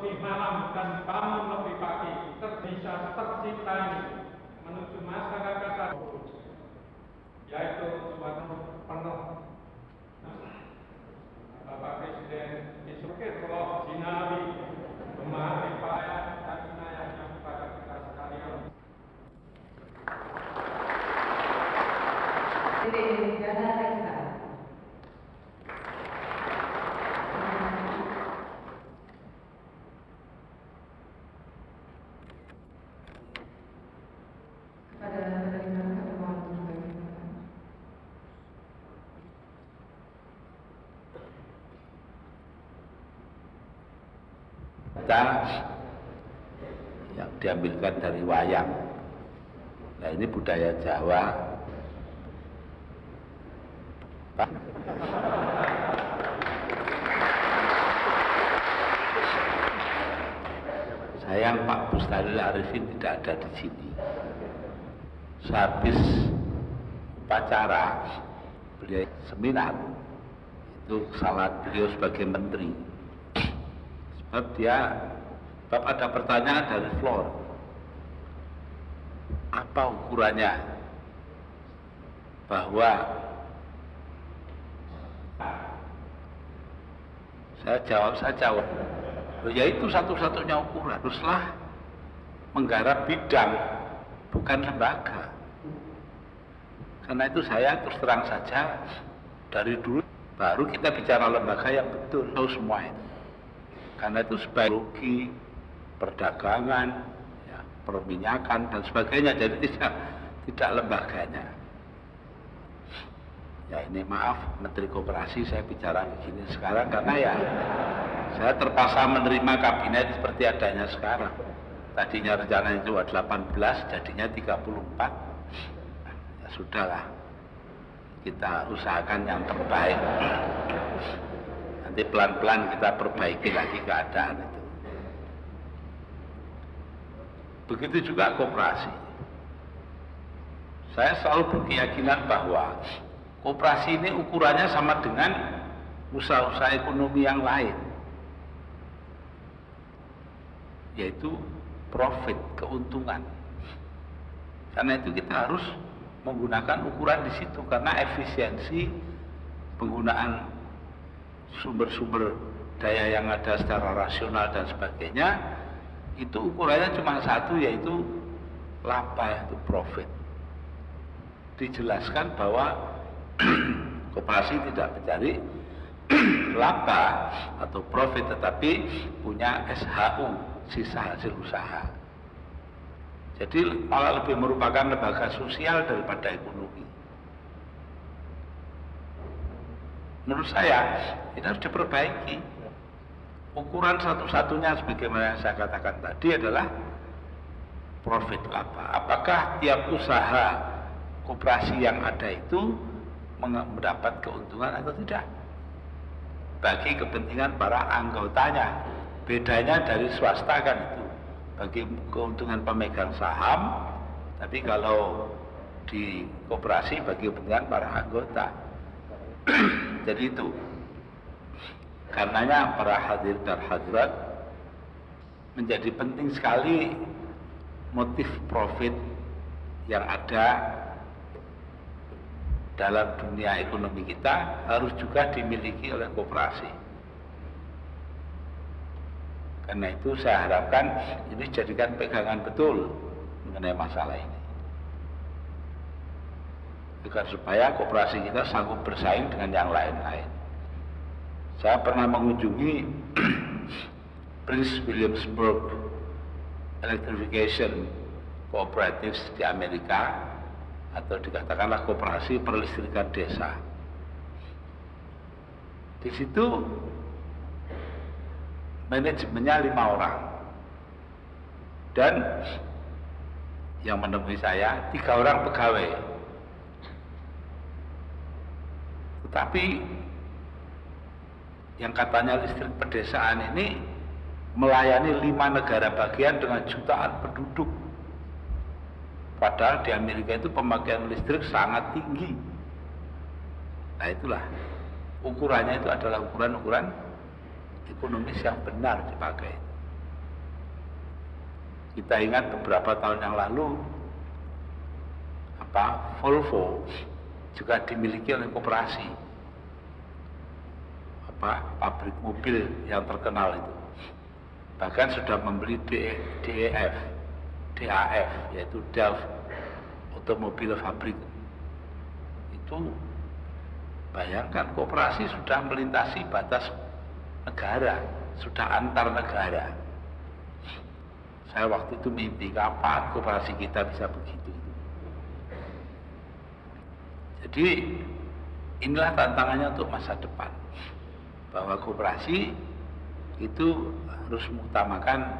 lebih malam dan bangun lebih pagi, bisa tercipta ini menuju masyarakat yaitu suatu penuh. Bapak Presiden Isukirullah Jinawi memahami payah dan inayahnya kepada kita sekalian. Yang diambilkan dari wayang. Nah, ini budaya Jawa. Pak. Sayang Pak Bustalil Arifin tidak ada di sini. Sehabis upacara beliau seminar, itu kesalahan beliau sebagai menteri. Sebab ada pertanyaan dari floor, apa ukurannya bahwa saya jawab, ya itu satu-satunya ukuran, haruslah menggarap bidang bukan lembaga. Karena itu saya terus terang saja dari dulu baru kita bicara lembaga yang betul, tahu semua itu. Karena itu sebagai rugi, perdagangan, ya, perminyakan dan sebagainya, jadi tidak lembaganya. Ya ini maaf Menteri Koperasi saya bicara begini sekarang karena ya saya terpaksa menerima kabinet seperti adanya sekarang. Tadinya rencananya cuma 18, jadinya 34. Ya sudahlah, kita usahakan yang terbaik. Nanti pelan-pelan kita perbaiki lagi keadaan itu. Begitu juga koperasi. Saya selalu berkeyakinan bahwa koperasi ini ukurannya sama dengan usaha-usaha ekonomi yang lain, yaitu profit, keuntungan. Karena itu kita harus menggunakan ukuran di situ, karena efisiensi penggunaan sumber-sumber daya yang ada secara rasional dan sebagainya, itu ukurannya cuma satu, yaitu laba, itu profit. Dijelaskan bahwa koperasi tidak mencari laba atau profit, tetapi punya SHU, sisa hasil usaha. Jadi malah lebih merupakan lembaga sosial daripada ekonomi. Menurut saya ini harus diperbaiki. Ukuran satu-satunya sebagaimana saya katakan tadi adalah profit laba. Apakah tiap usaha koperasi yang ada itu mendapat keuntungan atau tidak? Bagi kepentingan para anggotanya. Bedanya dari swasta kan itu. Bagi keuntungan pemegang saham, tapi kalau di koperasi bagi kepentingan para anggota. Jadi itu karenanya para hadir dan hadirat menjadi penting sekali motif profit yang ada dalam dunia ekonomi kita harus juga dimiliki oleh koperasi. Karena itu saya harapkan ini jadikan pegangan betul mengenai masalah ini, agar supaya koperasi kita sanggup bersaing dengan yang lain-lain. Saya pernah mengunjungi Prince Williamsburg Electrification Cooperatives di Amerika, atau dikatakanlah koperasi perlistrikan desa. Di situ manajemennya 5 orang, dan yang menemui saya 3 orang pegawai. Tetapi yang katanya listrik pedesaan ini melayani 5 negara bagian dengan jutaan penduduk. Padahal di Amerika itu pemakaian listrik sangat tinggi. Nah itulah, ukurannya itu adalah ukuran-ukuran ekonomis yang benar dipakai. Kita ingat beberapa tahun yang lalu Volvo juga dimiliki oleh koperasi, pabrik mobil yang terkenal itu. Bahkan sudah membeli DAF, yaitu Delft Automobile Fabrik. Itu bayangkan, koperasi sudah melintasi batas negara, sudah antar negara. Saya waktu itu mimpi kapan koperasi kita bisa begitu. Jadi inilah tantangannya untuk masa depan, bahwa koperasi itu harus mengutamakan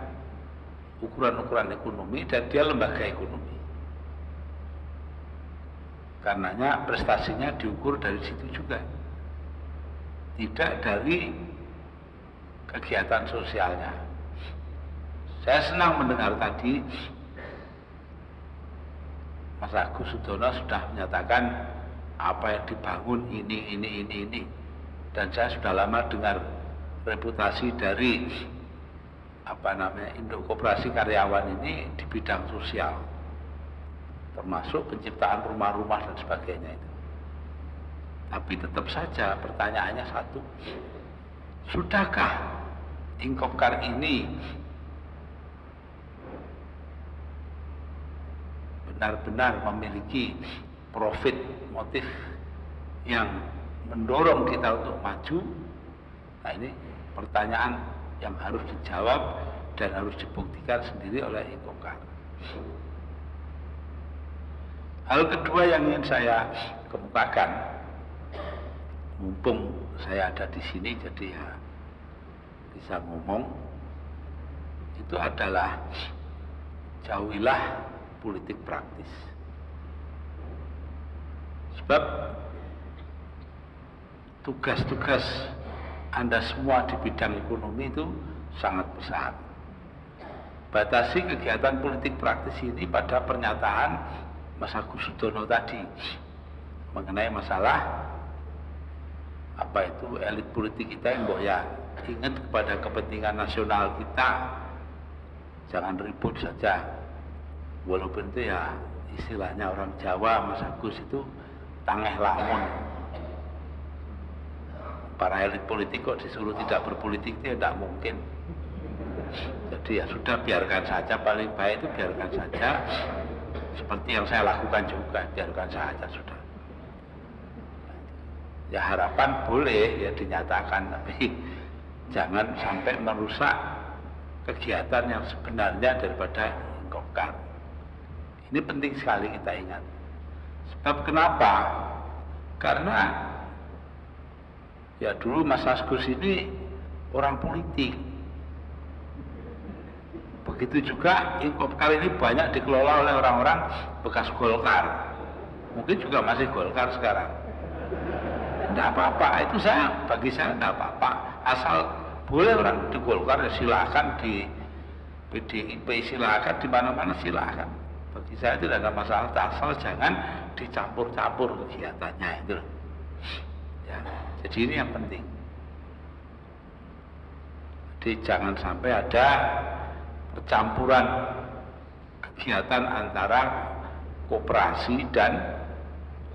ukuran-ukuran ekonomi dan dia lembaga ekonomi. Karenanya prestasinya diukur dari situ juga, tidak dari kegiatan sosialnya. Saya senang mendengar tadi Mas Agus Sudono sudah menyatakan apa yang dibangun ini. Dan saya sudah lama dengar reputasi dari Induk Koperasi Karyawan ini di bidang sosial, termasuk penciptaan rumah-rumah dan sebagainya itu. Tapi tetap saja pertanyaannya satu, sudahkah Ingkopkar ini benar-benar memiliki profit motif yang mendorong kita untuk maju? Nah, ini pertanyaan yang harus dijawab dan harus dibuktikan sendiri oleh Ingkopkar. Hal kedua yang ingin saya kemukakan, mumpung saya ada di sini jadi ya bisa ngomong, itu adalah jauhilah politik praktis. Sebab tugas-tugas Anda semua di bidang ekonomi itu sangat besar. Batasi kegiatan politik praktis ini pada pernyataan Mas Agus Sudono tadi mengenai masalah elit politik kita yang ingat kepada kepentingan nasional kita, jangan ribut saja. Walaupun itu ya istilahnya orang Jawa, Mas Agus itu tangeh lamun. Para elit politik kok disuruh tidak berpolitik itu ya tidak mungkin. Jadi ya sudah, biarkan saja, paling baik itu biarkan saja. Seperti yang saya lakukan juga, biarkan saja sudah. Ya harapan boleh ya dinyatakan, tapi jangan sampai merusak kegiatan yang sebenarnya daripada Ingkopkar. Ini penting sekali kita ingat. Sebab kenapa? Karena ya dulu Mas Agus ini orang politik. Begitu juga Ingkopkar ini banyak dikelola oleh orang-orang bekas Golkar. Mungkin juga masih Golkar sekarang. Tidak apa-apa, itu bagi saya tidak apa-apa. Asal boleh orang di Golkar ya silakan, di PDIP silakan, di mana-mana silakan. Bagi saya tidak ada masalah, asal jangan dicampur-campur kegiatannya itu. Ya, jadi ini yang penting. Jadi jangan sampai ada percampuran kegiatan antara koperasi dan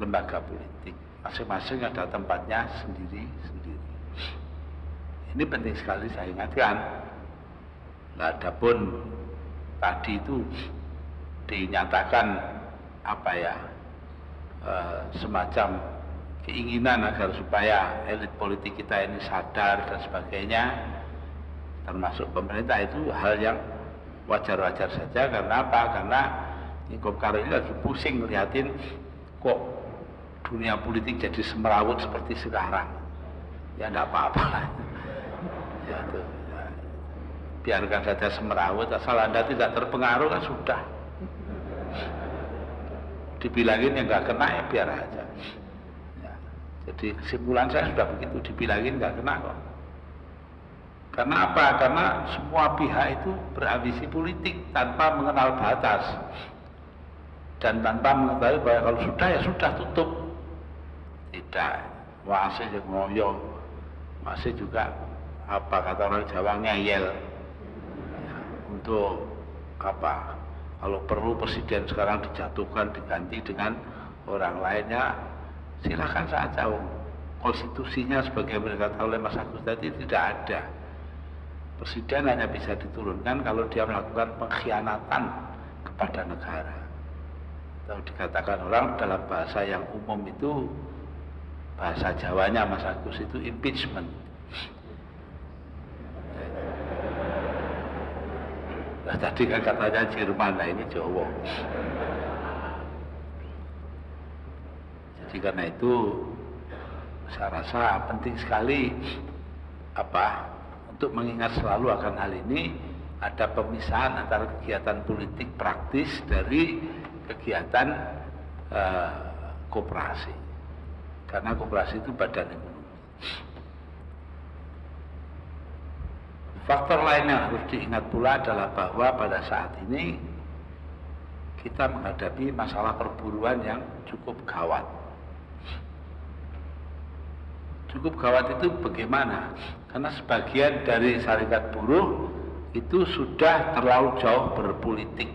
lembaga politik. Masing-masing ada tempatnya sendiri-sendiri. Ini penting sekali saya ingatkan. Nah, adapun tadi itu dinyatakan semacam keinginan agar supaya elit politik kita ini sadar dan sebagainya, termasuk pemerintah, itu hal yang wajar-wajar saja. Karena apa? Karena Ingkopkar ini lagi pusing ngeliatin kok dunia politik jadi semerawut seperti sekarang. Ya enggak apa-apa lah. Ya, biarkan saja semerawut, asal Anda tidak terpengaruh kan sudah. Dibilangin yang nggak kena ya biar aja. Ya, jadi kesimpulan saya sudah begitu, dibilangin nggak kena kok. Karena apa? Karena semua pihak itu berambisi politik tanpa mengenal batas dan tanpa mengetahui bahwa kalau sudah ya sudah, tutup. Tidak, masih ngoyo, masih juga kata orang Jawa ngeyel ya, untuk apa, kalau perlu presiden sekarang dijatuhkan diganti dengan orang lainnya, silakan saja. Konstitusinya sebagai berkata oleh Mas Agus tadi tidak ada. Presiden hanya bisa diturunkan kalau dia melakukan pengkhianatan kepada negara. Kalau dikatakan orang dalam bahasa yang umum itu, bahasa Jawanya Mas Agus itu impeachment. Nah, tadi kan katanya Jerman, nah ini Jawa. Jadi karena itu saya rasa penting sekali untuk mengingat selalu akan hal ini, ada pemisahan antara kegiatan politik praktis dari kegiatan koperasi. Karena koperasi itu badan ekonomi. Faktor lain yang harus diingat pula adalah bahwa pada saat ini kita menghadapi masalah perburuan yang cukup gawat. Cukup gawat itu bagaimana? Karena sebagian dari serikat buruh itu sudah terlalu jauh berpolitik.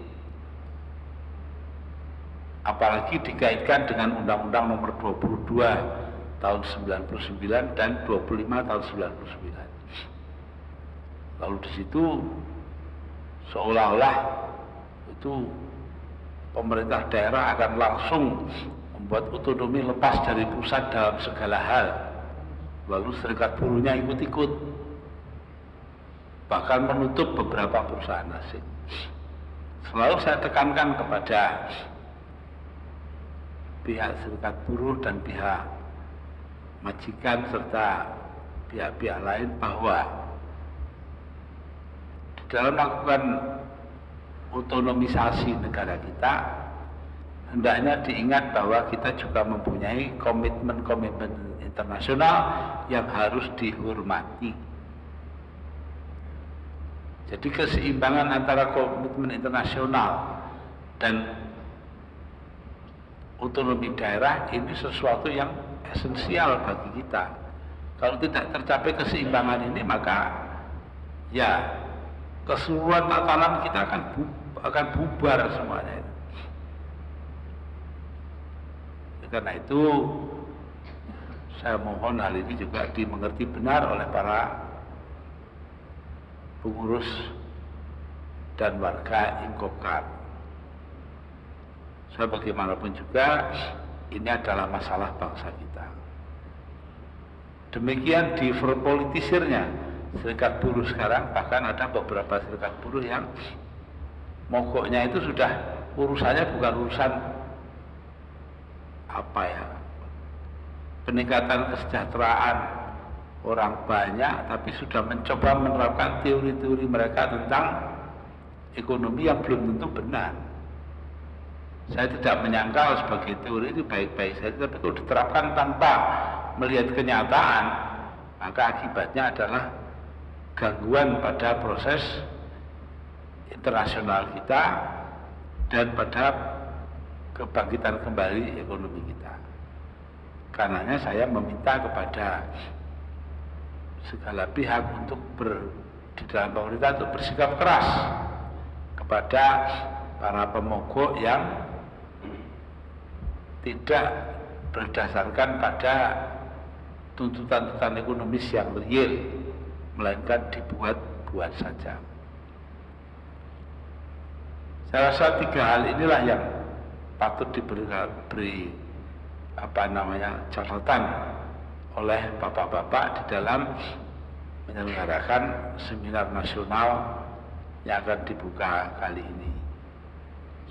Apalagi dikaitkan dengan Undang-Undang Nomor 22 tahun 99 dan 25 tahun 99. Lalu di situ seolah-olah itu pemerintah daerah akan langsung membuat otonomi lepas dari pusat dalam segala hal. Lalu serikat buruhnya ikut-ikut, bahkan menutup beberapa perusahaan asing. Selalu saya tekankan kepada pihak serikat buruh dan pihak majikan serta pihak-pihak lain bahwa di dalam melakukan otonomisasi negara kita, hendaknya diingat bahwa kita juga mempunyai komitmen-komitmen internasional yang harus dihormati. Jadi keseimbangan antara komitmen internasional dan otonomi daerah ini sesuatu yang esensial bagi kita. Kalau tidak tercapai keseimbangan ini, maka ya keseluruhan tatanan kita akan bubar semuanya. Karena itu saya mohon hal ini juga dimengerti benar oleh para pengurus dan warga Ingkopkar. Saya bagaimanapun juga ini adalah masalah bangsa kita. Demikian diverpolitisirnya serikat buruh sekarang, bahkan ada beberapa serikat buruh yang mogoknya itu sudah urusannya bukan urusan peningkatan kesejahteraan orang banyak, tapi sudah mencoba menerapkan teori-teori mereka tentang ekonomi yang belum tentu benar. Saya tidak menyangkal sebagai teori itu baik-baik saja, tapi kalau diterapkan tanpa melihat kenyataan, maka akibatnya adalah gangguan pada proses internasional kita dan pada kebangkitan kembali ekonomi kita. Karenanya saya meminta kepada segala pihak untuk di dalam pemerintah untuk bersikap keras kepada para pemogok yang tidak berdasarkan pada tuntutan-tuntutan ekonomis yang real, melainkan dibuat-buat saja. Saya rasa 3 hal inilah yang patut diberi catatan oleh bapak-bapak di dalam menyelenggarakan seminar nasional yang akan dibuka kali ini.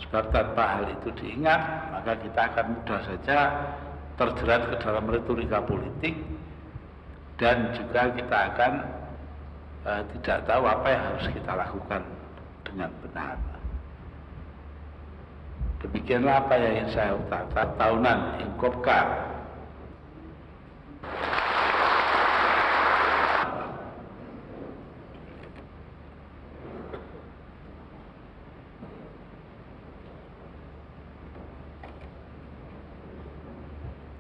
Sebab tanpa hal itu diingat, maka kita akan mudah saja terjerat ke dalam retorika politik, dan juga kita akan tidak tahu apa yang harus kita lakukan dengan benar. Demikianlah apa yang ingin saya utarakan tahunan Ingkopkar